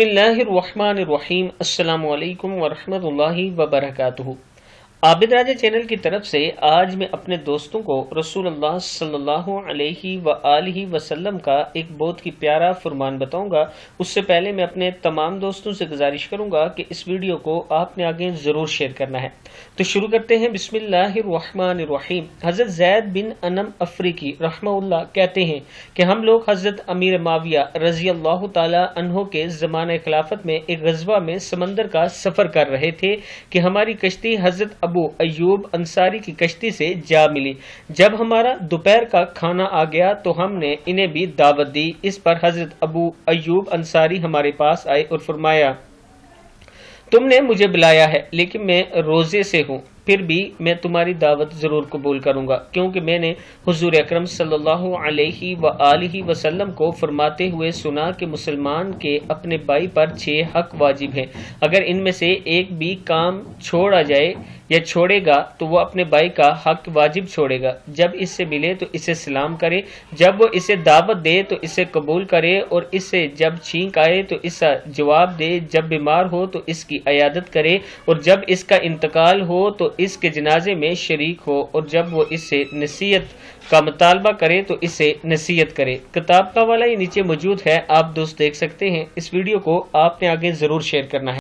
बिस्मिल्लाहिर्रहमानिर्रहीम। अस्सलामु अलैकुम वरहमतुल्लाहि वबरकातुहू। आबिद राजा चैनल की तरफ से आज मैं अपने दोस्तों को रसूलुल्लाह सल्लल्लाहु अलैहि व आलिहि वसल्लम का एक बहुत ही प्यारा फरमान बताऊंगा। उससे पहले मैं अपने तमाम दोस्तों से गुजारिश करूंगा कि इस वीडियो को आपने आगे ज़रूर शेयर करना है। तो शुरू करते हैं। बिस्मिल्लाहिर्रहमानिर्रहीम। हज़रत ज़ैद बिन अनम अफ्रीकी रहमहुल्लाह कहते हैं कि हम लोग हज़रत अमीर माविया रज़ी अल्लाह ताला अन्हो के ज़माने खिलाफत में एक गज़वा में समंदर का सफ़र कर रहे थे कि हमारी कश्ती हज़रत अबू अय्यूब अंसारी की कश्ती से जा मिली। जब हमारा दोपहर का खाना आ गया तो हमने इन्हें भी दावत दी। इस पर हज़रत अबू अय्यूब अंसारी हमारे पास आए और फरमाया, तुमने मुझे बुलाया है लेकिन मैं रोजे से हूँ, फिर भी मैं तुम्हारी दावत जरूर कबूल करूंगा, क्योंकि मैंने हुजूर अकरम सल्लल्लाहु अलैहि व आलिहि वसल्लम को फरमाते हुए सुना कि मुसलमान के अपने भाई पर 6 हक वाजिब हैं। अगर इनमें से एक भी काम छोड़ा जाए या छोड़ेगा तो वो अपने भाई का हक वाजिब छोड़ेगा। जब इससे मिले तो इसे सलाम करे, जब वो इसे दावत दे तो इसे कबूल करे, और इससे जब छींक आए तो इसका जवाब दे, जब बीमार हो तो इसकी इयादत करे, और जब इसका इंतकाल हो तो इसके जनाजे में शरीक हो, और जब वो इससे नसीहत का मुतालबा करे तो इसे नसीहत करे। किताब का वाला ये नीचे मौजूद है, आप दोस्त देख सकते हैं। इस वीडियो को आपने आगे जरूर शेयर करना है।